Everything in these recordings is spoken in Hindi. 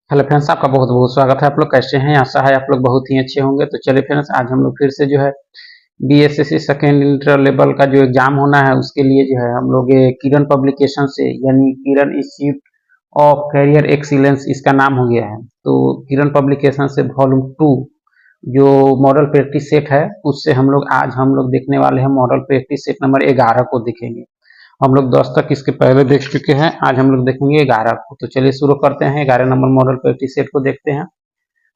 हेलो फ्रेंड्स, आपका बहुत बहुत स्वागत है। आप लोग कैसे हैं? आशा है आप लोग बहुत ही अच्छे होंगे। तो चलिए फ्रेंड्स, आज हम लोग फिर से जो है बीएसएससी सेकेंड इंटर लेवल का जो एग्जाम होना है उसके लिए जो है हम लोग ये किरण पब्लिकेशन से यानी किरण इंस्टीट्यूट ऑफ कैरियर एक्सीलेंस इसका नाम हो गया है। तो किरण पब्लिकेशन से वॉल्यूम 2 जो मॉडल प्रैक्टिस सेट है उससे हम लोग देखने वाले हैं। मॉडल प्रैक्टिस सेट नंबर 11 को देखेंगे। हम लोग 10 तक इसके पहले देख चुके हैं, आज हम लोग देखेंगे 11 को। तो चलिए शुरू करते हैं। 11 नंबर मॉडल प्रैक्टिस सेट को देखते हैं।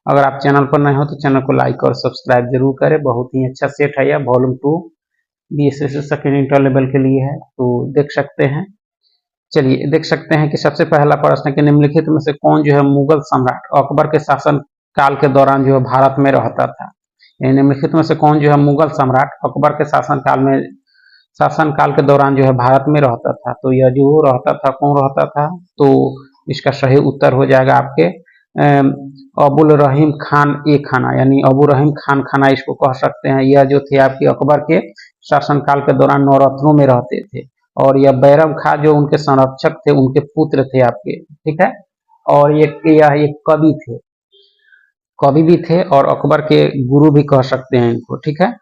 अगर आप चैनल पर नए हो तो चैनल को लाइक और सब्सक्राइब जरूर करें। बहुत ही अच्छा सेट है यह, volume 2 BSSC second inter level के लिए है। तो देख सकते हैं। चलिए देख सकते हैं कि सबसे पहला प्रश्न के निम्नलिखित में से कौन जो है मुगल सम्राट अकबर के शासन काल के दौरान जो है भारत में रहता था। निम्नलिखित में से कौन जो है मुगल सम्राट अकबर के शासन काल के दौरान जो है भारत में रहता था। तो यह जो रहता था, कौन रहता था? तो इसका सही उत्तर हो जाएगा आपके अबुल रहीम खान ए खाना, यानी अबू रहीम खान खाना इसको कह सकते हैं। यह जो थे आपके अकबर के शासनकाल के दौरान नवरत्नों में रहते थे। और यह बैरम खां जो उनके संरक्षक थे, उनके पुत्र थे आपके, ठीक है। और यह एक कवि थे, कवि भी थे और अकबर के गुरु भी कह सकते हैं इनको, ठीक है।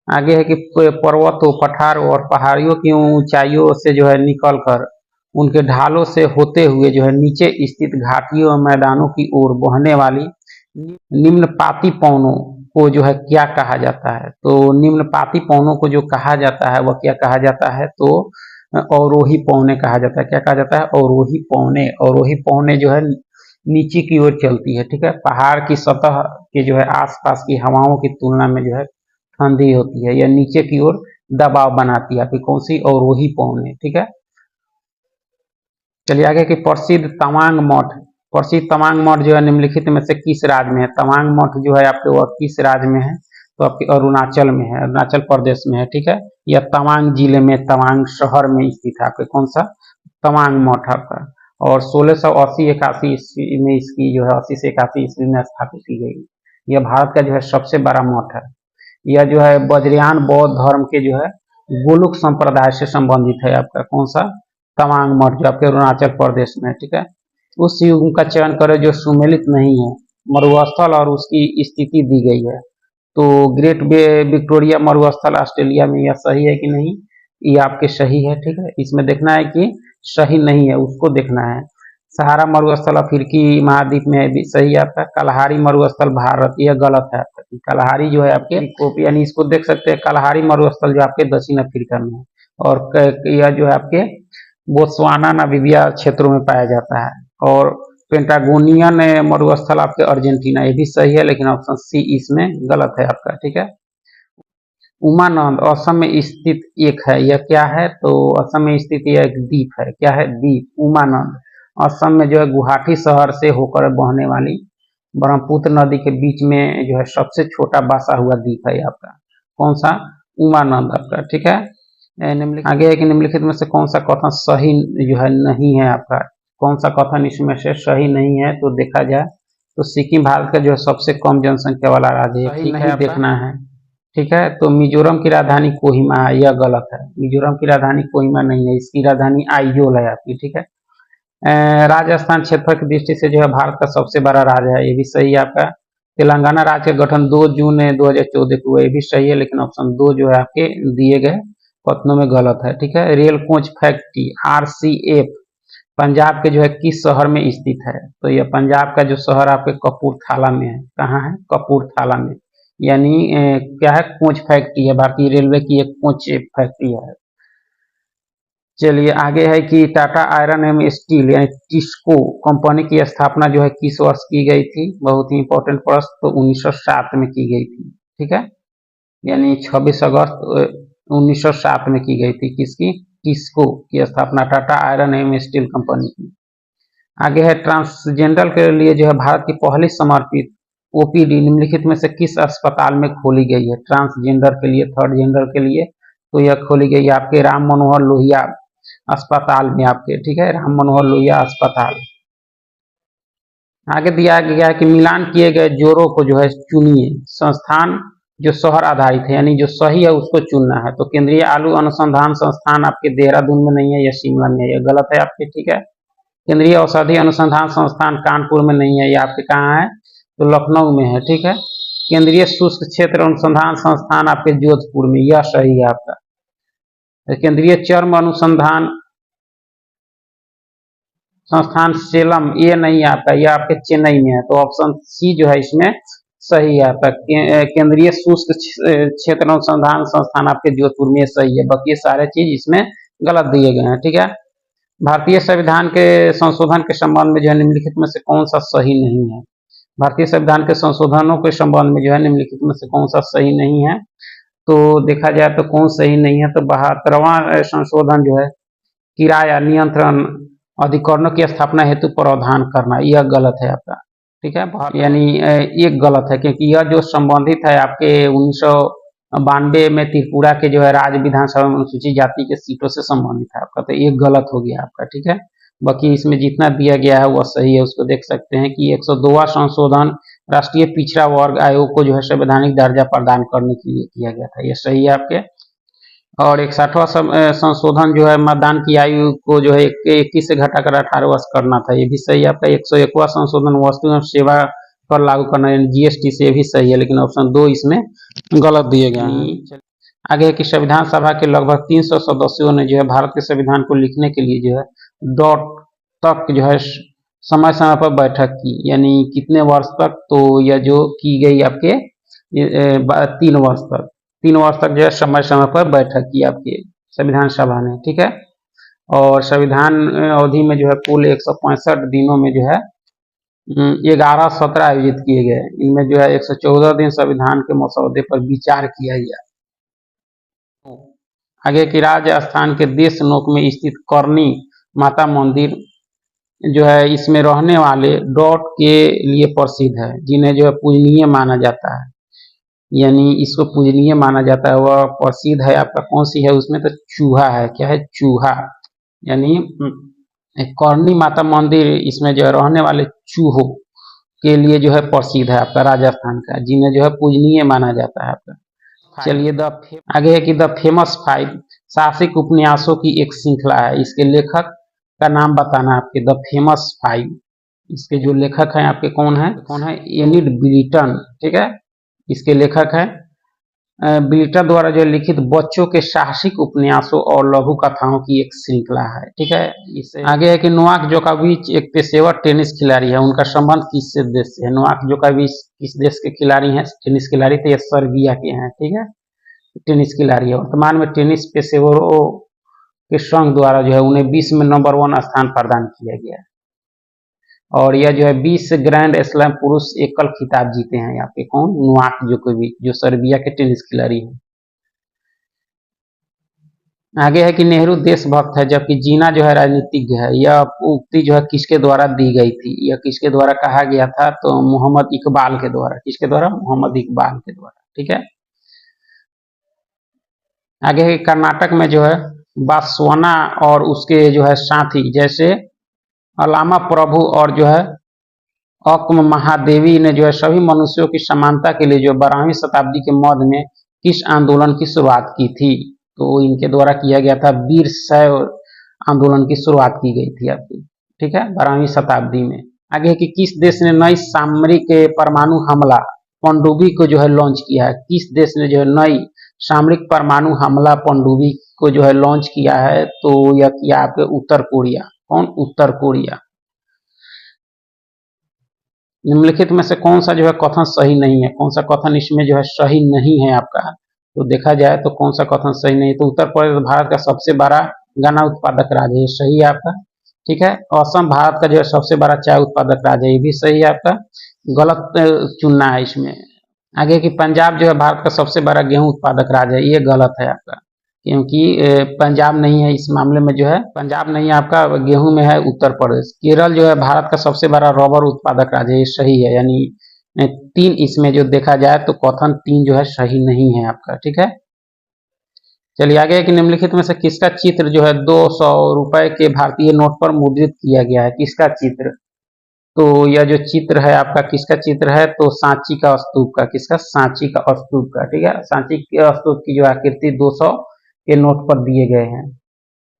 आगे है कि पर्वतों, पठारों और पहाड़ियों की ऊंचाइयों से जो है निकलकर उनके ढालों से होते हुए जो है नीचे स्थित घाटियों और मैदानों की ओर बहने वाली निम्नपाती पवनों को जो है क्या कहा जाता है? तो निम्नपाती पवनों को जो कहा जाता है वह क्या कहा जाता है? तो अवरोही पवने कहा जाता है। क्या कहा जाता है? अवरोही पवने। अवरोही पवने जो है नीचे की ओर चलती है, ठीक है। पहाड़ की सतह के जो है आसपास की हवाओं की तुलना में जो है ठंडी होती है। यह नीचे की ओर दबाव बनाती है आपकी कौन सी? अवरोही पवने, ठीक है। चलिए आगे कि प्रसिद्ध तवांग मठ। प्रसिद्ध तवांग मठ जो है निम्नलिखित में से किस राज्य में है? तवांग मठ जो है आपके वह किस राज्य में है? तो आपके अरुणाचल में है, अरुणाचल प्रदेश में है, ठीक है। यह तवांग जिले में, तवांग शहर में स्थित है आपके कौन सा? तवांग मठ आपका। और 1680-81 ईस्वी में इसकी जो है 80 से 81 ईस्वी में स्थापित की गई। यह भारत का जो है सबसे बड़ा मठ है। यह जो है वज्रयान बौद्ध धर्म के जो है गोलुक संप्रदाय से संबंधित है आपका कौन सा? तवांग मठ जो आपके अरुणाचल प्रदेश में है, ठीक है। उस युग का चयन करें जो सुमेलित नहीं है, मरुस्थल और उसकी स्थिति दी गई है। तो ग्रेट विक्टोरिया मरुस्थल ऑस्ट्रेलिया में, यह सही है कि नहीं? ये आपके सही है, ठीक है। इसमें देखना है कि सही नहीं है, उसको देखना है। सहारा मरुस्थल अफ्रीकी महाद्वीप में है, भी सही है आपका। कलहारी मरुस्थल भारत, यह गलत है आपका। कलहारी जो है आपके यानी इसको देख सकते हैं, कलहारी मरुस्थल जो आपके दक्षिण अफ्रीका में है। और यह जो है आपके बोत्सवाना, नामीबिया क्षेत्रों में पाया जाता है। और पेंटागोनियन मरुस्थल आपके अर्जेंटीना, ये भी सही है, लेकिन ऑप्शन सी इसमें गलत है आपका, ठीक है। उमानंद असम में स्थित एक है, यह क्या है? तो असम में स्थित यह एक द्वीप है। क्या है? द्वीप। उमानंद असम में जो है गुवाहाटी शहर से होकर बहने वाली ब्रह्मपुत्र नदी के बीच में जो है सबसे छोटा बसा हुआ द्वीप है आपका कौन सा? उमानंद आपका, ठीक है। आगे है कि निम्नलिखित में से कौन सा कथन सही जो है नहीं है आपका? कौन सा कथन इसमें से सही नहीं है? तो देखा जाए तो सिक्किम भारत का जो है सबसे कम जनसंख्या वाला राज्य है, ठीक है, देखना है, ठीक है। तो मिजोरम की राजधानी कोहिमा है, यह गलत है। मिजोरम की राजधानी कोहिमा नहीं है, इसकी राजधानी आइजोल है आपकी, ठीक है। राजस्थान क्षेत्र की दृष्टि से जो है भारत का सबसे बड़ा राज्य है, ये भी सही है आपका। तेलंगाना राज्य का गठन 2 जून 2014 को हुआ, ये भी सही है, लेकिन ऑप्शन 2 जो है आपके दिए गए कथनों में गलत है, ठीक है। Rail coach factory RCF Punjab के जो है किस शहर में स्थित है? तो यह पंजाब का जो शहर आपके कपूरथला में है। कहाँ है? कपूरथला में। यानी क्या है? कोच फैक्ट्री है, भारतीय रेलवे की एक कोच फैक्ट्री है। चलिए आगे है कि टाटा आयरन एंड स्टील यानी टिस्को कंपनी की स्थापना जो है किस वर्ष की गई थी? बहुत ही इंपॉर्टेंट प्रश्न। तो 1907 में की गई थी, ठीक है। यानी 26 अगस्त 1907 में की गई थी। किसकी? टिस्को की स्थापना Tata iron and steel company की। आगे है ट्रांसजेंडर के लिए जो है भारत की पहली समर्पित ओपीडी निम्नलिखित में से किस अस्पताल में खोली गई है? ट्रांसजेंडर के लिए, थर्ड जेंडर के लिए। तो यह खोली गई है आपके राम मनोहर लोहिया अस्पताल में आपके, ठीक है, राम मनोहर लोहिया अस्पताल। आगे दिया गया है कि मिलान किए गए जोड़ों को जो है चुनिए। संस्थान जो शहर आधारित है, यानी जो सही है उसको चुनना है। तो केंद्रीय आलू अनुसंधान संस्थान आपके देहरादून में नहीं है, यह शिमला में है, यह गलत है आपके, ठीक है। केंद्रीय औषधि अनुसंधान संस्थान कानपुर में नहीं है, ये आपके कहाँ है, तो लखनऊ में है, ठीक है। केंद्रीय शुष्क क्षेत्र अनुसंधान संस्थान आपके जोधपुर में, यह सही है आपका। केंद्रीय चर्म अनुसंधान संस्थान सेलम, ये नहीं है आपका, ये आपके चेन्नई में है, तो ऑप्शन सी जो है इसमें सही है आपका। केंद्रीय शुष्क क्षेत्र अनुसंधान संस्थान आपके जोधपुर में सही है, बाकी सारे चीज इसमें गलत दिए गए हैं, ठीक है। भारतीय संविधान के संशोधन के संबंध में जो है निम्नलिखित में से कौन सा सही नहीं है। भारतीय संविधान के संशोधनों के संबंध में जो है निम्नलिखित में से कौन सा सही नहीं है, तो देखा जाए तो कौन सही नहीं है, तो 72वां संशोधन जो है किराया नियंत्रण अधिकरणों की स्थापना हेतु प्रावधान करना, यह गलत है आपका, ठीक है। यानी ये गलत है, क्योंकि यह जो संबंधित है आपके 1992 में त्रिपुरा के जो है राज्य विधानसभा में अनुसूचित जाति के सीटों से संबंधित है आपका, तो ये गलत हो गया आपका, ठीक है। बाकी इसमें जितना दिया गया है वह सही है, उसको देख सकते हैं कि 102वां संशोधन राष्ट्रीय पिछड़ा वर्ग आयोग को जो है संवैधानिक दर्जा प्रदान करने के लिए किया गया था, ये सही है आपके। और 61वां संशोधन जो है मतदान की आयु को जो है 21 से घटाकर 18 वर्ष करना था, ये भी सही है आपका। 101वां संशोधन वस्तु एवं सेवा कर लागू करना यानी जीएसटी से भी सही है, लेकिन ऑप्शन 2 इसमें गलत दिए गए हैं। आगे है कि संविधान सभा के लगभग 300 सदस्यों ने जो है भारत के संविधान को लिखने के लिए जो है डॉट तक जो है समय समय पर बैठक की, यानी कितने वर्ष तक, तो यह जो की गई आपके 3 वर्ष तक जो है समय समय पर बैठक की आपकी संविधान सभा ने, ठीक है। और संविधान अवधि में जो है कुल 165 दिनों में जो है 11 सत्र आयोजित किए गए, इनमें जो है 114 दिन संविधान के मसौदे पर विचार किया गया। आगे की राजस्थान के देशनोक में स्थित करनी माता मंदिर जो है इसमें रहने वाले डॉट के लिए प्रसिद्ध है, जिन्हें जो है पूजनीय माना जाता है, यानी इसको पूजनीय माना जाता है, वह प्रसिद्ध है आपका कौन सी है उसमें, तो चूहा है, क्या है, चूहा, यानी करनी माता मंदिर इसमें जो है रहने वाले चूहों के लिए जो है प्रसिद्ध है आपका राजस्थान का, जिन्हें जो है पूजनीय माना जाता है आपका। चलिए आगे है कि द फेमस 5 साहसिक उपन्यासों की एक श्रृंखला है, इसके लेखक का नाम बताना आपके। द फेमस 5 इसके जो लेखक हैं आपके कौन है, एनिड ब्लिटन, ठीक है, इसके लेखक हैं। ब्लिटन द्वारा जो लिखित बच्चों के साहसिक उपन्यासों और लघु कथाओं की एक श्रृंखला है, ठीक है। इससे आगे है कि नोवाक जोकोविच एक पेशेवर टेनिस खिलाड़ी है, उनका संबंध किस देश से है। नोवाक जोकोविच किस देश के खिलाड़ी हैं, टेनिस खिलाड़ी, तो ये सर्बिया के हैं, ठीक है, टेनिस खिलाड़ी है। वर्तमान में टेनिस पेशेवरों के संघ द्वारा जो है उन्हें विश्व में नंबर 1 स्थान प्रदान किया गया है, और यह जो है 20 ग्रैंड स्लैम पुरुष एकल खिताब जीते हैं यहाँ पे कौन, नोवाक जोकोविच, जो सर्बिया के टेनिस खिलाड़ी हैं। आगे है कि नेहरू देशभक्त है जबकि जीना जो है राजनीतिज्ञ है, यह उक्ति जो है किसके द्वारा दी गई थी, यह किसके द्वारा कहा गया था, तो मोहम्मद इकबाल के द्वारा, किसके द्वारा, मोहम्मद इकबाल के द्वारा, ठीक है। आगे है कर्नाटक में जो है बासवाना और उसके जो है साथी जैसे अलामा प्रभु और जो है अक्म महादेवी ने जो है सभी मनुष्यों की समानता के लिए जो 12वीं शताब्दी के मध्य में किस आंदोलन की शुरुआत की थी, तो इनके द्वारा किया गया था वीर शैव आंदोलन की शुरुआत की गई थी आपकी, ठीक है, 12वीं शताब्दी में। आगे है कि किस देश ने नई सामरिक परमाणु हमला पनडुब्बी को जो है लॉन्च किया है, किस देश ने जो है नई सामरिक परमाणु हमला पनडुब्बी को जो है लॉन्च किया है, तो यह किया आपके उत्तर कोरिया, कौन, उत्तर कोरिया। निम्नलिखित में से कौन सा जो है कथन सही नहीं है, कौन सा कथन इसमें जो है सही नहीं है आपका, तो देखा जाए तो कौन सा कथन सही नहीं है, तो उत्तर प्रदेश भारत का सबसे बड़ा गन्ना उत्पादक राज्य है, सही है आपका, ठीक है। असम भारत का जो है सबसे बड़ा चाय उत्पादक राज्य है, ये भी सही है आपका, गलत चुनना है इसमें। आगे कि पंजाब जो है भारत का सबसे बड़ा गेहूं उत्पादक राज्य है, ये गलत है आपका, क्योंकि पंजाब नहीं है इस मामले में, जो है पंजाब नहीं है आपका, गेहूं में है उत्तर प्रदेश। केरल जो है भारत का सबसे बड़ा रबर उत्पादक राज्य है, ये सही है, यानी 3 इसमें जो देखा जाए तो कथन 3 जो है सही नहीं है आपका, ठीक है। चलिए आगे कि निम्नलिखित में से किसका चित्र जो है 200 रुपए के भारतीय नोट पर मुद्रित किया गया है, किसका चित्र, तो यह जो चित्र है आपका किसका चित्र है, तो सांची का स्तूप का, किसका, सांची का स्तूप का, ठीक है। सांची के स्तूप की जो आकृति 200 के नोट पर दिए गए हैं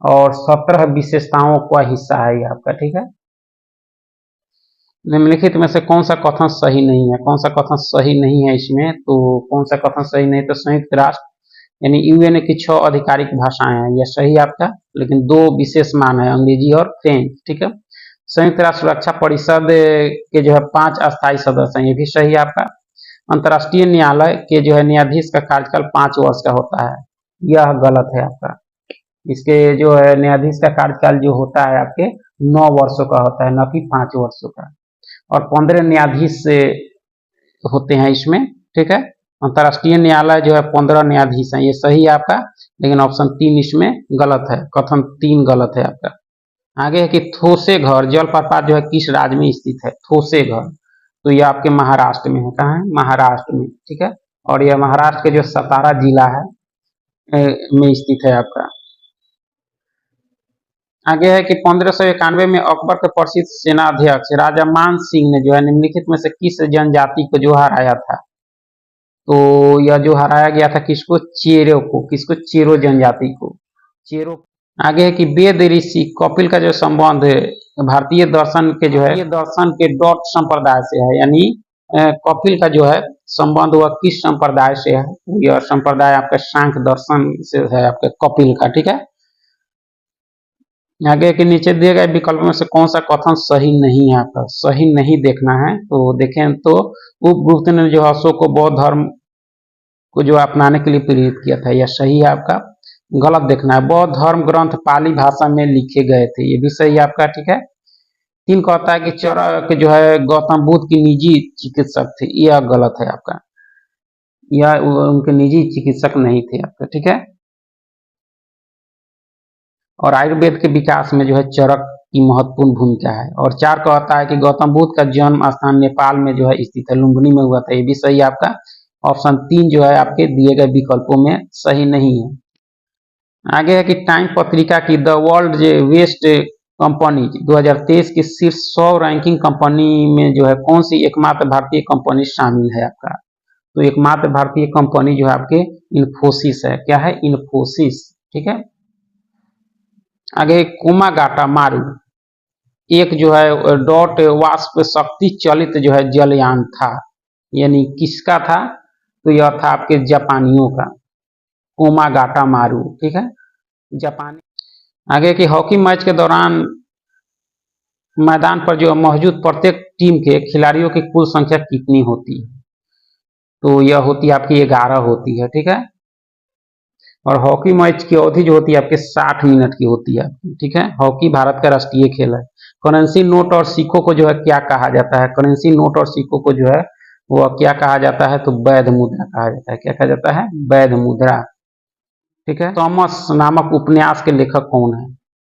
और 17 विशेषताओं का हिस्सा है ये आपका, ठीक है। निम्नलिखित में से कौन सा कथन सही नहीं है? कौन सा कथन सही नहीं है इसमें? तो कौन सा कथन सही नहीं? तो संयुक्त राष्ट्र यानी यूएन की 6 आधिकारिक भाषाएं हैं, यह सही आपका, लेकिन 2 विशेष मान है, अंग्रेजी और फ्रेंच, ठीक है। संयुक्त राष्ट्र सुरक्षा परिषद के जो है 5 अस्थायी सदस्य हैं, ये भी सही है आपका। अंतर्राष्ट्रीय न्यायालय के जो है न्यायाधीश का कार्यकाल 5 वर्ष का होता है, यह गलत है आपका। इसके जो है न्यायाधीश का कार्यकाल जो होता है आपके 9 वर्षों का होता है, न कि 5 वर्षों का। और 15 न्यायाधीश से होते हैं इसमें, ठीक है। अंतर्राष्ट्रीय न्यायालय जो है 15 न्यायाधीश हैं, ये सही है आपका, लेकिन ऑप्शन 3 इसमें गलत है, कथन 3 गलत है आपका। आगे है कि थोसे घर जलप्रपात जो है किस राज्य में स्थित है? थोसे घर, तो ये आपके महाराष्ट्र में है। कहाँ है? महाराष्ट्र में, ठीक है। और यह महाराष्ट्र के जो सतारा जिला है में स्थित है आपका। आगे है कि 1591 में अकबर के प्रसिद्ध सेनाध्यक्ष राजा मान सिंह ने जो है निम्नलिखित में से किस जनजाति को जो हराया था? तो यह जो हराया गया था किसको? चेरो को। किसको? चेरो जनजाति को, चेरो। आगे है कि वेद ऋषि कपिल का जो संबंध है भारतीय दर्शन के जो है ये दर्शन के डॉट संप्रदाय से है, यानी कपिल का जो है संबंध वह किस संप्रदाय से है? यह संप्रदाय आपका सांख्य दर्शन से है आपके कपिल का, ठीक है। आगे के नीचे दिए गए विकल्प में से कौन सा कथन सही नहीं है आपका? सही नहीं देखना है, तो देखें तो उपगुप्त ने जो अशोक को बौद्ध धर्म को जो अपनाने के लिए प्रेरित किया था, यह सही है आपका। गलत देखना है, बौद्ध धर्म ग्रंथ पाली भाषा में लिखे गए थे, ये भी सही है आपका, ठीक है। 3 कहता है कि चरक जो है गौतम बुद्ध की निजी चिकित्सक थे, यह गलत है आपका, यह उनके निजी चिकित्सक नहीं थे आपका, ठीक है। और आयुर्वेद के विकास में जो है चरक की महत्वपूर्ण भूमिका है। और 4 कहता है कि गौतम बुद्ध का जन्म स्थान नेपाल में जो है स्थित है, लुम्बिनी में हुआ था, ये भी सही है आपका। ऑप्शन 3 जो है आपके दिए गए विकल्पों में सही नहीं है। आगे है कि टाइम पत्रिका की द वर्ल्ड वेस्ट कंपनी 2023 की शीर्ष 100 रैंकिंग कंपनी में जो है कौन सी एकमात्र भारतीय कंपनी शामिल है आपका? तो एकमात्र भारतीय कंपनी जो है आपके इन्फोसिस है। क्या है? इन्फोसिस, ठीक है। आगे कोमागाटा मारू एक जो है डॉट वाष्प शक्ति चलित जो है जलयान था, यानी किसका था? तो यह था आपके जापानियों का, कोमागाटा मारू, ठीक है, जापानी। आगे की हॉकी मैच के दौरान मैदान पर जो मौजूद प्रत्येक टीम के खिलाड़ियों की कुल संख्या कितनी होती है? तो यह होती है आपकी 11 होती है, ठीक है। और हॉकी मैच की अवधि जो होती है आपके 60 मिनट की होती है आपकी, ठीक है। हॉकी भारत का राष्ट्रीय खेल है। करेंसी नोट और सिक्कों को जो है क्या कहा जाता है? करेंसी नोट और सिक्कों को जो है वह क्या कहा जाता है? तो वैध मुद्रा कहा जाता है। क्या कहा जाता है? वैध मुद्रा, ठीक है। थॉमस नामक उपन्यास के लेखक कौन है?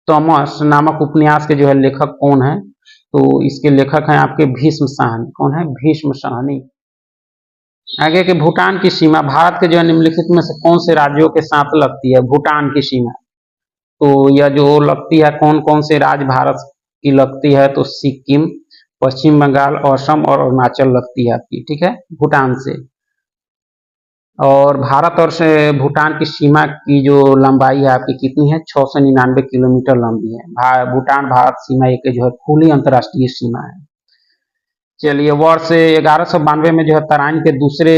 थॉमस नामक उपन्यास के जो है लेखक कौन है? तो इसके लेखक हैं आपके भीष्म साहनी। कौन है? भीष्म साहनी। आगे के भूटान की सीमा भारत के जो है निम्नलिखित में से कौन से राज्यों के साथ लगती है? भूटान की सीमा, तो यह जो लगती है कौन कौन से राज्य भारत की लगती है? तो सिक्किम, पश्चिम बंगाल, असम और अरुणाचल लगती है आपकी, ठीक है, भूटान से। और भारत और से भूटान की सीमा की जो लंबाई है आपकी कितनी है? 699 किलोमीटर लंबी है। भूटान भारत सीमा एक जो है खुली अंतर्राष्ट्रीय सीमा है। चलिए, वर्ष 1192 में जो है तराइन के दूसरे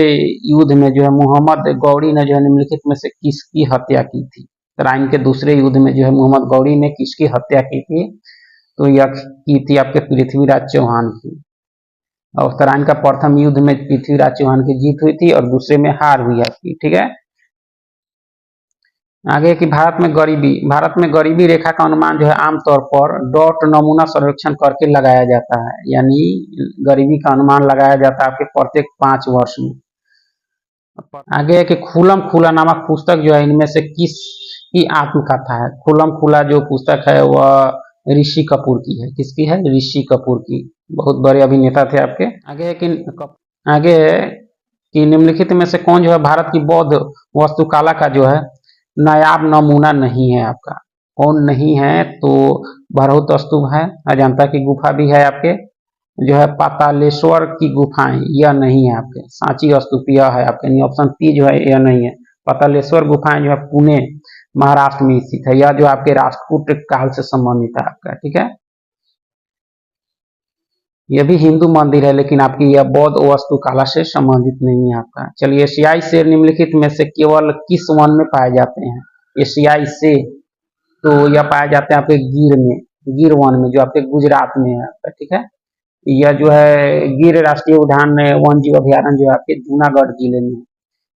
युद्ध में जो है मोहम्मद गौरी ने जो है निम्नलिखित में से किसकी हत्या की थी? तराइन के दूसरे युद्ध में जो है मोहम्मद गौरी ने किसकी हत्या की थी? तो यह की थी आपके पृथ्वीराज चौहान की। और तराइन का प्रथम युद्ध में पृथ्वीराज चौहान की जीत हुई थी और दूसरे में हार हुई आपकी, ठीक है। आगे की भारत में गरीबी रेखा का अनुमान जो है आमतौर पर डॉट नमूना सर्वेक्षण करके लगाया जाता है, यानी गरीबी का अनुमान लगाया जाता है आपके प्रत्येक 5 वर्ष में। आगे है कि खुलम खुला नामक पुस्तक जो है इनमें से किस की आत्मकथा है? खुलम खुला जो पुस्तक है वह ऋषि कपूर की है। किसकी है? ऋषि कपूर की, बहुत बड़े अभिनेता थे आपके। आगे है कि निम्नलिखित में से कौन जो है भारत की बौद्ध वास्तुकला का जो है नायाब नमूना नहीं है आपका? कौन नहीं है? तो भरहुत स्तूप है, अजंता की गुफा भी है आपके, जो है पातालेश्वर की गुफाएं यह नहीं है आपके, सांची स्तूप यह है आपके, ऑप्शन 3 जो है यह नहीं है। पातालेश्वर गुफाएं जो है पुणे महाराष्ट्र में स्थित है, यह जो आपके राष्ट्रकूट काल से संबंधित है आपका, ठीक है। यह भी हिंदू मंदिर है, लेकिन आपकी यह बौद्ध वास्तुकला से संबंधित नहीं है आपका। चलिए, एशियाई शेर निम्नलिखित में से केवल किस वन में पाए जाते हैं? एशियाई शेर तो यह पाए जाते हैं आपके गिर में, गिर वन में, जो आपके गुजरात में है आपका। ठीक है, यह जो है गिर राष्ट्रीय उद्यान वन जीव अभयारण्य जो है आपके जूनागढ़ जिले में।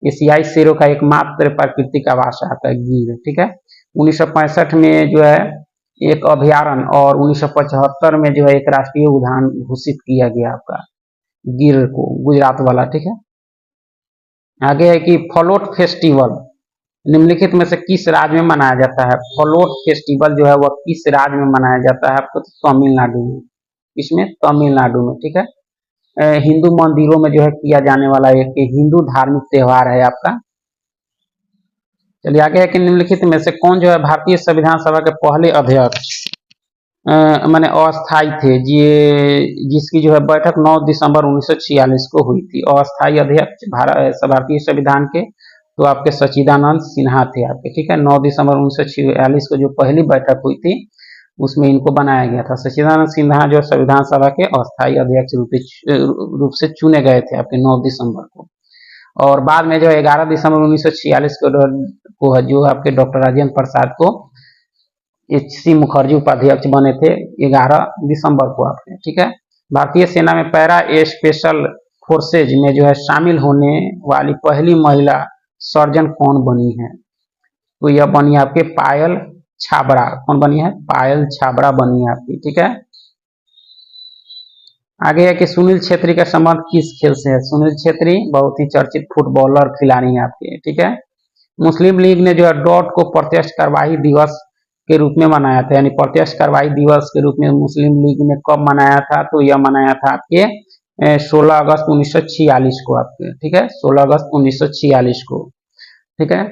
एशियाई शेरों का एकमात्र प्राकृतिक आवास है आपका गिर। ठीक है, 1965 में जो है एक अभयारण्य और 1975 में जो है एक राष्ट्रीय उद्यान घोषित किया गया आपका गिर को, गुजरात वाला। ठीक है, आगे है कि फलोट फेस्टिवल निम्नलिखित में से किस राज्य में मनाया जाता है? फलोट फेस्टिवल जो है वह किस राज्य में मनाया जाता है आपको? तमिलनाडु में। इसमें तमिलनाडु में। ठीक है, हिंदू मंदिरों में जो है किया जाने वाला एक हिंदू धार्मिक त्योहार है आपका। चलिए, आगे है कि निम्नलिखित में से कौन जो है भारतीय संविधान सभा के पहले अध्यक्ष माने अस्थाई थे, जिसकी जो है बैठक 9 दिसंबर 1946 को हुई थी। अस्थाई अध्यक्ष भारतीय संविधान के तो आपके सच्चिदानंद सिन्हा थे आपके। ठीक है, 9 दिसंबर 1946 को जो पहली बैठक हुई थी उसमें इनको बनाया गया था। सच्चिदानंद सिन्हा जो संविधान सभा के अस्थाई अध्यक्ष रूप से चुने गए थे आपके 9 दिसंबर को। और बाद में जो 11 दिसंबर 1946 को जो आपके डॉक्टर राजेंद्र प्रसाद को HC मुखर्जी उपाध्यक्ष बने थे 11 दिसंबर को आपने। ठीक है, भारतीय सेना में पैरा स्पेशल फोर्सेज में जो है शामिल होने वाली पहली महिला सर्जन कौन बनी है? तो यह बनी है आपके पायल छाबड़ा। कौन बनी है? पायल छाबड़ा बनी है आपकी। ठीक है, आगे है कि सुनील छेत्री का संबंध किस खेल से है? सुनील छेत्री बहुत ही चर्चित फुटबॉलर खिलाड़ी है आपके। ठीक है, मुस्लिम लीग ने जो है डॉट को प्रत्यक्ष कार्रवाई दिवस के रूप में मनाया था, यानी प्रत्यक्ष कार्रवाई दिवस के रूप में मुस्लिम लीग ने कब मनाया था? तो यह मनाया था आपके 16 अगस्त 1946 को आपके। ठीक है, 16 अगस्त 1946 को। ठीक है,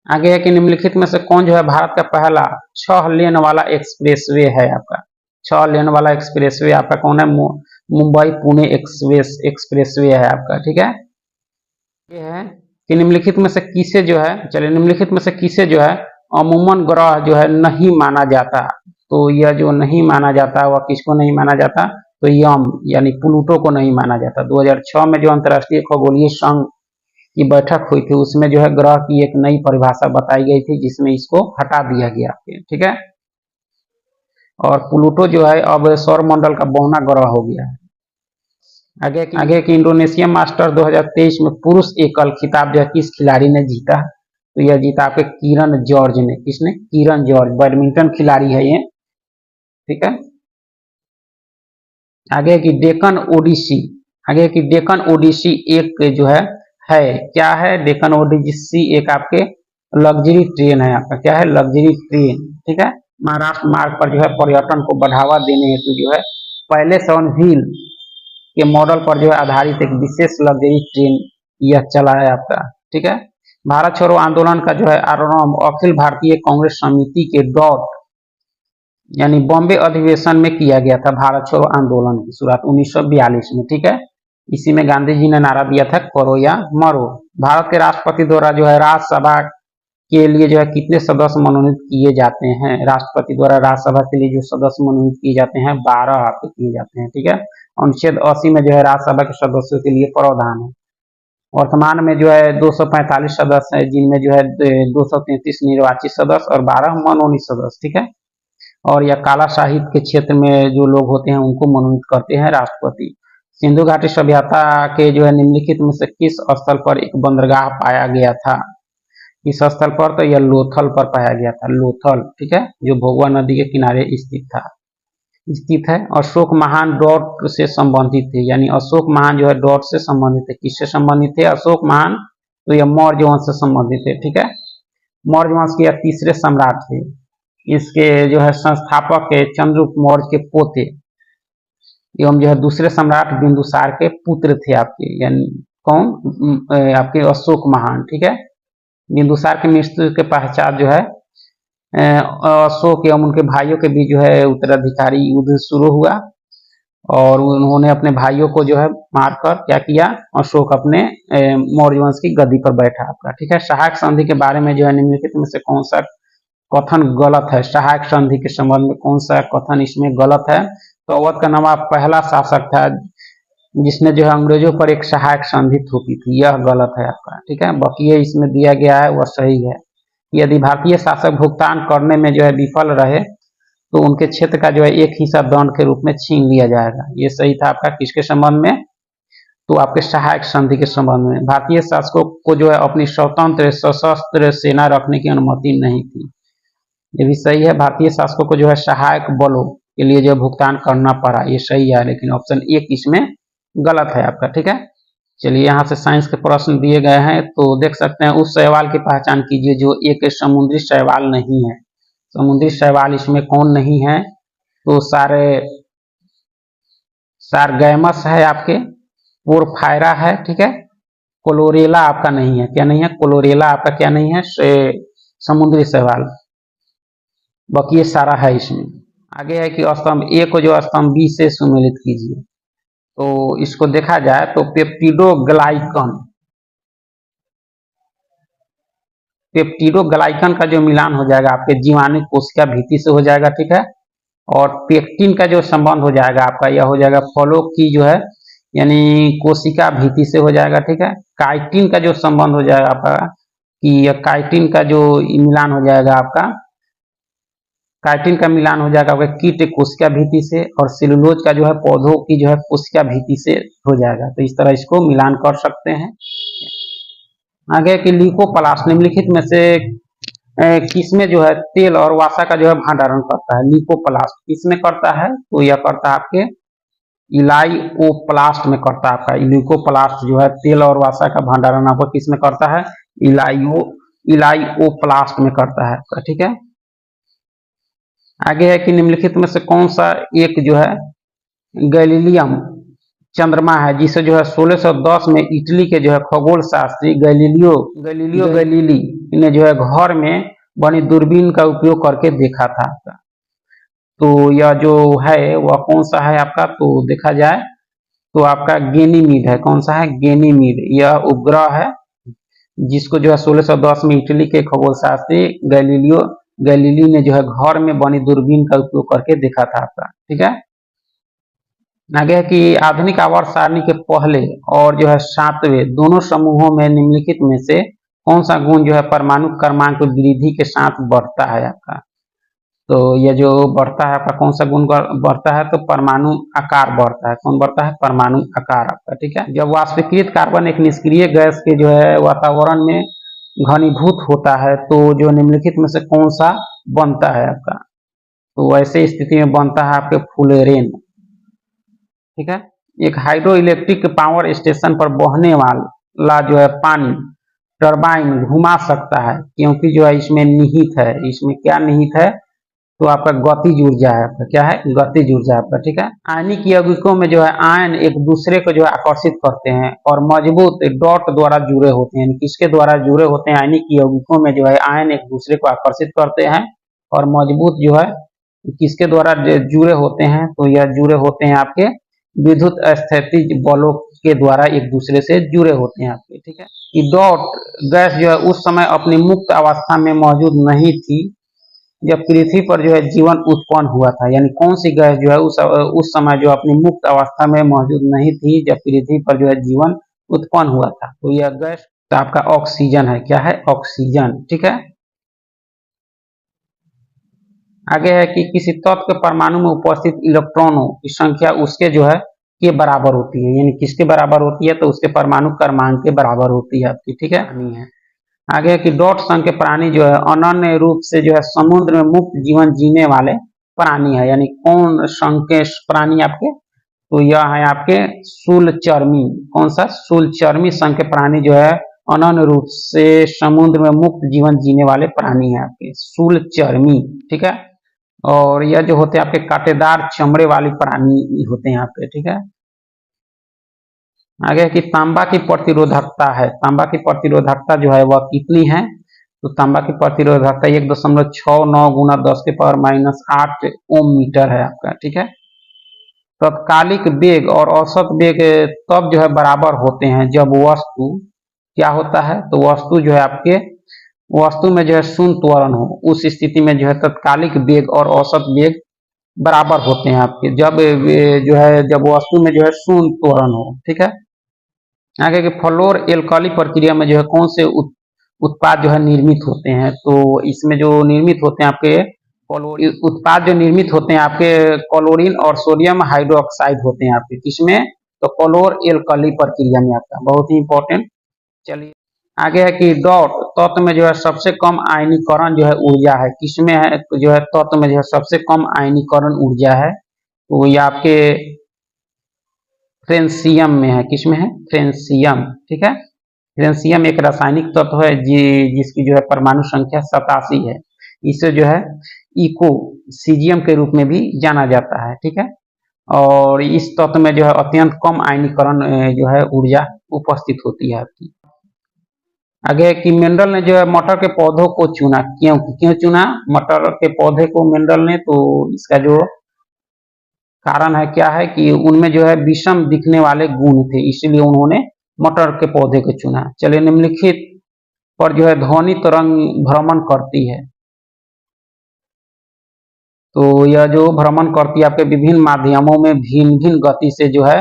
आगे है कि निम्नलिखित में से कौन जो है भारत का पहला 6 लेन वाला एक्सप्रेसवे है आपका? 6 लेन वाला एक्सप्रेसवे आपका कौन है? मुंबई पुणे एक्सप्रेसवे है आपका। ठीक है, ये है कि निम्नलिखित में से किसे जो है, चलिए, निम्नलिखित में से किसे जो है अमूमन ग्रह जो है नहीं माना जाता? तो यह जो नहीं माना जाता वह किसको नहीं माना जाता? तो यम यानी प्लूटो को नहीं माना जाता। 2006 में जो अंतर्राष्ट्रीय खगोलीय संघ की बैठक हुई थी उसमें जो है ग्रह की एक नई परिभाषा बताई गई थी जिसमें इसको हटा दिया गया। ठीक है, और प्लूटो जो है अब सौर मंडल का बहुना ग्रह हो गया है। आगे की इंडोनेशिया मास्टर 2023 में पुरुष एकल खिताब जो है किस खिलाड़ी ने जीता? तो यह जीता आपके किरण जॉर्ज ने। किसने? किरण जॉर्ज, बैडमिंटन खिलाड़ी है ये। ठीक है, आगे की डेक्कन ओडिसी, आगे की डेक्कन ओडिसी एक जो है क्या है? डेक्कन ओडिसी एक आपके लग्जरी ट्रेन है आपका। क्या है? Luxury train. ठीक है, महाराष्ट्र मार्ग पर जो है पर्यटन को बढ़ावा देने हेतु जो है पहले से ऑन व्हील के मॉडल पर जो है आधारित एक विशेष लग्जरी ट्रेन यह चला है आपका। ठीक है, भारत छोड़ो आंदोलन का जो है आरंभ अखिल भारतीय कांग्रेस समिति के डॉट यानी बॉम्बे अधिवेशन में किया गया था। भारत छोड़ो आंदोलन की शुरुआत 1942 में। ठीक है, इसी में गांधी जी ने नारा दिया था करो या मरो। भारत के राष्ट्रपति द्वारा जो है राज्यसभा के लिए जो है कितने सदस्य मनोनीत किए जाते हैं? राष्ट्रपति द्वारा राज्यसभा के लिए जो सदस्य मनोनीत किए जाते हैं 12 आपके किए जाते हैं। ठीक है, अनुच्छेद 80 में जो है राज्यसभा के सदस्यों के लिए प्रावधान है। वर्तमान में जो है 245 सदस्य है, जिनमें जो है 233 निर्वाचित सदस्य और 12 मनोनीत सदस्य। ठीक है, और यह काला साहित्य के क्षेत्र में जो लोग होते हैं उनको मनोनीत करते हैं राष्ट्रपति। सिंधु घाटी सभ्यता के जो है निम्नलिखित में से किस स्थल पर एक बंदरगाह पाया गया था? इस स्थल पर तो यह लोथल पर पाया गया था। लोथल, ठीक है, जो भोगवा नदी के किनारे स्थित है। अशोक महान डॉट से संबंधित थे, यानी अशोक महान जो है डॉट से संबंधित है। किससे संबंधित थे अशोक महान? तो यह मौर्य वंश से संबंधित है। ठीक है, मौर्य वंश के तीसरे सम्राट थे। इसके जो है संस्थापक है चंद्रगुप्त मौर्य के पोते एवं जो है दूसरे सम्राट बिंदुसार के पुत्र थे आपके, यानी कौन? आपके अशोक महान। ठीक है, बिंदुसार की मृत्यु के पश्चात जो है अशोक एवं उनके भाइयों के बीच जो है उत्तराधिकारी युद्ध शुरू हुआ और उन्होंने अपने भाइयों को जो है मारकर क्या किया? अशोक अपने मौर्य वंश की गद्दी पर बैठा आपका। ठीक है, सहायक संधि के बारे में जो है निम्नलिखित में से कौन सा कथन गलत है? सहायक संधि के संबंध में कौन सा कथन इसमें गलत है? तो अवध का नवाब पहला शासक था जिसने जो है अंग्रेजों पर एक सहायक संधि थोपी थी, यह गलत है आपका, ठीक है। बाकी ये इसमें दिया गया है वह सही है। यदि भारतीय शासक भुगतान करने में जो है विफल रहे तो उनके क्षेत्र का जो है एक हिस्सा दंड के रूप में छीन लिया जाएगा। ये सही था आपका किसके संबंध में, तो आपके सहायक संधि के संबंध में। भारतीय शासकों को जो है अपनी स्वतंत्र सशस्त्र सेना रखने की अनुमति नहीं थी, ये भी सही है। भारतीय शासकों को जो है सहायक बलों के लिए जो भुगतान करना पड़ा, ये सही है, लेकिन ऑप्शन एक इसमें गलत है आपका, ठीक है। चलिए यहाँ से साइंस के प्रश्न दिए गए हैं, तो देख सकते हैं उस शैवाल की पहचान कीजिए जो एक समुद्री शैवाल नहीं है। समुद्री शैवाल इसमें कौन नहीं है, तो सारगैमस है आपके, पोरफायरा है, ठीक है। कोलोरेला आपका नहीं है, क्या नहीं है, कोलोरेला आपका क्या नहीं है, समुद्री शैवाल। बाकी ये सारा है इसमें। आगे है कि स्तंभ ए को जो स्तंभ बी से सुमेलित कीजिए। तो इसको देखा जाए तो पेप्टिडोग्लाइकन का जो मिलान हो जाएगा आपके जीवाणु कोशिका भित्ति से हो जाएगा, ठीक है। और पेक्टिन का जो संबंध हो जाएगा आपका, यह हो जाएगा फलों की जो है यानी कोशिका भित्ति से हो जाएगा, ठीक है। काइटिन का जो संबंध हो जाएगा आपका कि काइटिन का जो मिलान हो जाएगा आपका, काइटिन का मिलान हो जाएगा आपका कीट कोशिका भित्ति से, और सेलुलोज का जो है पौधों की जो है कोशिका भित्ति से हो जाएगा। तो इस तरह इसको मिलान कर सकते हैं। आगे कि ल्यूकोप्लास्ट निम्नलिखित में से किसमें जो है तेल और वसा का जो है भंडारण करता है। ल्यूकोप्लास्ट किसमें करता है, तो यह करता है आपके इलाइओप्लास्ट में करता है आपका। ल्यूकोप्लास्ट जो है तेल और वसा का भंडारण आपको किसमें करता है, इलाइओप्लास्ट में करता है आपका, ठीक है। आगे है कि निम्नलिखित में से कौन सा एक जो है गैलीलियम चंद्रमा है जिसे जो है 1610 में इटली के जो है खगोल शास्त्री गैलीलियो गैलीली ने जो है घर में बनी दूरबीन का उपयोग करके देखा था आपका। तो यह जो है वह कौन सा है आपका, तो देखा जाए तो आपका गेनीमीड है। कौन सा है, गेनीमीड। यह उपग्रह है जिसको जो है 1610 में इटली के खगोल शास्त्री गैलीली ने जो है घर में बनी दूरबीन का उपयोग करके देखा था आपका, ठीक है। आगे है कि आधुनिक आवर्त सारणी के पहले और जो है 7वें दोनों समूहों में निम्नलिखित में से कौन सा गुण जो है परमाणु क्रमांक वृद्धि के साथ बढ़ता है आपका। तो यह जो बढ़ता है आपका कौन सा गुण बढ़ता है, तो परमाणु आकार बढ़ता है। कौन बढ़ता है, परमाणु आकार आपका, ठीक है। जब वाष्पीकृत कार्बन एक निष्क्रिय गैस के जो है वातावरण में घनीभूत होता है तो जो निम्नलिखित में से कौन सा बनता है आपका, तो वैसे स्थिति में बनता है आपके फुलेरेन, ठीक है। एक हाइड्रो इलेक्ट्रिक पावर स्टेशन पर बहने वाला जो है पानी टरबाइन घुमा सकता है क्योंकि जो है इसमें निहित है, इसमें क्या निहित है, तो आपका गतिज ऊर्जा है आपका, क्या है, गतिज ऊर्जा आपका, ठीक है। आयनिक यौगिकों में जो है आयन एक दूसरे को जो है आकर्षित करते हैं और मजबूत डॉट द्वारा जुड़े होते हैं। किसके द्वारा जुड़े होते हैं, आयनिक यौगिकों में जो है आयन एक दूसरे को आकर्षित करते हैं और मजबूत जो है किसके द्वारा जुड़े होते हैं, तो यह जुड़े होते हैं आपके विद्युत स्थितिज बलों के द्वारा एक दूसरे से जुड़े होते हैं आपके, ठीक है। कि डॉट गैस जो है उस समय अपनी मुक्त अवस्था में मौजूद नहीं थी जब पृथ्वी पर जो है जीवन उत्पन्न हुआ था। यानी कौन सी गैस जो है उस समय जो अपनी मुक्त अवस्था में मौजूद नहीं थी जब पृथ्वी पर जो है जीवन उत्पन्न हुआ था, तो यह गैस तो आपका ऑक्सीजन है, क्या है, ऑक्सीजन, ठीक है। आगे है कि किसी तत्व के परमाणु में उपस्थित इलेक्ट्रॉनों की संख्या उसके जो है के बराबर होती है। यानी किसके बराबर होती है, तो उसके परमाणु क्रमांक के बराबर होती है आपकी, ठीक है। आगे है कि डॉट संघ के प्राणी जो है अनन्य रूप से जो है समुद्र में मुक्त जीवन जीने वाले प्राणी है। यानी कौन संघ के प्राणी आपके, तो यह है आपके शूलचर्मी। कौन सा, शूलचर्मी संघ के प्राणी जो है अनन्य रूप से समुद्र में मुक्त जीवन जीने वाले प्राणी है आपके, शूलचर्मी, ठीक है। और यह जो होते हैं आपके कांटेदार चमड़े वाली प्राणी होते हैं आपके, ठीक है। आगे कि तांबा की प्रतिरोधकता है, तांबा की प्रतिरोधकता जो है वह कितनी है, तो तांबा की प्रतिरोधकता 1.69 गुना 10 के पावर -8 ओम मीटर है आपका, ठीक है। तत्कालिक वेग और औसत वेग तब जो है बराबर होते हैं जब वस्तु क्या होता है, तो वस्तु जो है आपके वस्तु में जो है शून्य त्वरण हो। उस स्थिति में जो है तत्कालिक वेग और औसत वेग बराबर होते हैं आपके, जब जो है जब वस्तु में जो है शून्य त्वरण हो। ठीक है, आगे के फ्लोर एल्कली प्रक्रिया में जो है कौन से उत्पाद जो है निर्मित होते हैं, तो इसमें जो निर्मित होते हैं आपके उत्पाद जो निर्मित होते हैं आपके क्लोरीन और सोडियम हाइड्रोक्साइड होते हैं आपके, किसमें, तो क्लोर एल्कली प्रक्रिया में आपका, बहुत ही इंपॉर्टेंट। चलिए आगे है कि डॉट तत्व में जो है सबसे कम आयनीकरण जो है ऊर्जा है, किसमें है, तो जो है तत्व में जो है सबसे कम आयनीकरण ऊर्जा है, तो ये आपके फ्रेंसियम में है, किसमें है, फ्रेंसियम। ठीक है, फ्रेंसियम एक रासायनिक तत्व है जिसकी जो है परमाणु संख्या 87 है। इसे जो है इको सीजियम के रूप में भी जाना जाता है। ठीक है, और इस तत्व में जो है अत्यंत कम आयनीकरण जो है ऊर्जा उपस्थित होती है आपकी। आगे कि मेंडल ने जो है मटर के पौधों को चुना, क्यों चुना मटर के पौधे को मेंडल ने, तो इसका जो कारण है क्या है कि उनमें जो है विषम दिखने वाले गुण थे, इसलिए उन्होंने मटर के पौधे को चुना। चलिए निम्नलिखित पर जो है ध्वनि तरंग भ्रमण करती है, तो यह जो भ्रमण करती है आपके विभिन्न माध्यमों में भिन्न भिन्न गति से जो है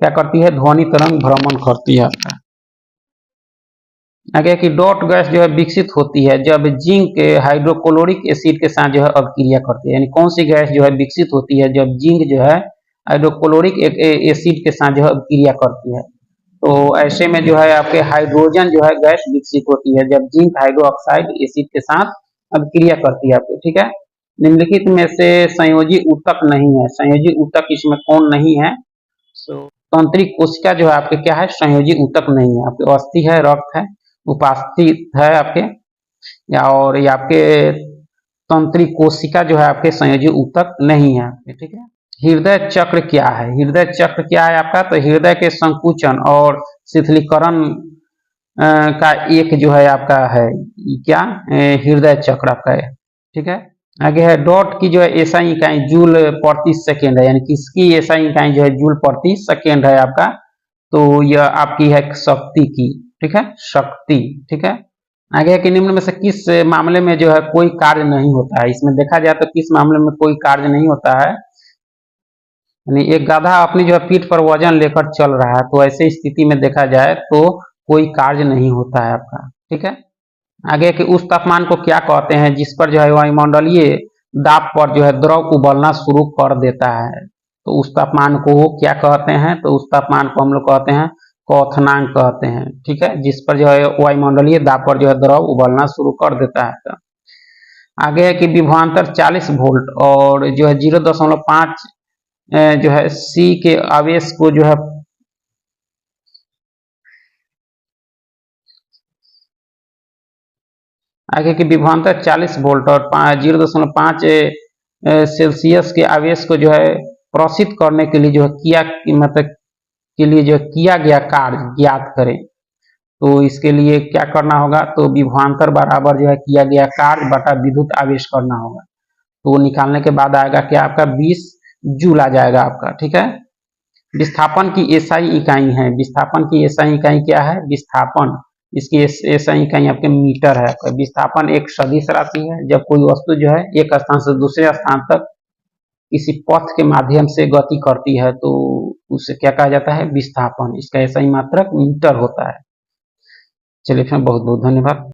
क्या करती है, ध्वनि तरंग भ्रमण करती है आपका। आगे कि डॉट गैस जो है विकसित होती है जब जिंक हाइड्रोक्लोरिक एसिड के साथ जो है अभिक्रिया करती है, यानी कौन सी गैस जो है विकसित होती है जब जिंक जो है हाइड्रोक्लोरिक एसिड के साथ जो है अभिक्रिया करती है, तो ऐसे में जो है आपके हाइड्रोजन जो है गैस विकसित होती है जब जिंक हाइड्रोक्साइड एसिड के साथ अभिक्रिया करती है आपके। ठीक है, निम्नलिखित में से संयोजी ऊतक नहीं है, संयोजी ऊतक इसमें कौन नहीं है, तो तंत्रिक कोशिका जो है आपके क्या है, संयोजी ऊतक नहीं है आपके, अस्थि है, रक्त है, उपस्थित है आपके, या और ये आपके तंत्रिक कोशिका जो है आपके संयोजी ऊतक नहीं है आपके। ठीक है, हृदय चक्र क्या है, हृदय चक्र क्या है आपका, तो हृदय के संकुचन और शिथिलीकरण का एक जो है आपका है क्या, हृदय चक्र आपका है। ठीक है, आगे है डॉट की जो है एसआई इकाई जूल प्रति सेकेंड है, यानी किसकी एसआई इकाई जो है जूल प्रति सेकेंड है आपका, तो यह आपकी है शक्ति की। ठीक है, शक्ति। ठीक है, आगे कि निम्न में से किस मामले में जो है कोई कार्य नहीं होता है, इसमें देखा जाए तो किस मामले में कोई कार्य नहीं होता है, यानी एक गधा अपनी जो है पीठ पर वजन लेकर चल रहा है, तो ऐसे स्थिति में देखा जाए तो कोई कार्य नहीं होता है आपका। ठीक है, आगे कि उस तापमान को क्या कहते हैं जिस पर जो है वायुमंडलीय दाब पर जो है द्रव उबलना शुरू कर देता है, तो उस तापमान को वो क्या कहते हैं, तो उस तापमान को हम लोग कहते हैं क्वथनांक कहते हैं। ठीक है, जिस पर जो है वायुमंडलीय दाब पर जो है द्रव उबलना शुरू कर देता है। तो आगे है कि विभवांतर 40 वोल्ट और जो है 0.5 जो है सी के आवेश को जो है आगे की विभवांतर 40 वोल्ट और 0.5 सेल्सियस के आवेश को जो है प्रोसित करने के लिए जो है किया मतलब के लिए जो किया गया कार्य ज्ञात करें, तो इसके लिए क्या करना होगा, तो विभवांतर बराबर जो है किया गया कार्य बटा विद्युत आवेश करना होगा, तो वो निकालने के बाद आएगा क्या आपका 20 जूल आ जाएगा आपका। ठीक है, विस्थापन की एसआई इकाई है, विस्थापन की एसआई इकाई क्या है, विस्थापन इसकी एसआई इकाई आपके मीटर है। आपका विस्थापन एक सदिश राशि है, जब कोई वस्तु जो है एक स्थान से दूसरे स्थान तक किसी पथ के माध्यम से गति करती है तो उसे क्या कहा जाता है, विस्थापन। इसका एसआई मात्रक मीटर होता है। चलिए बहुत बहुत धन्यवाद।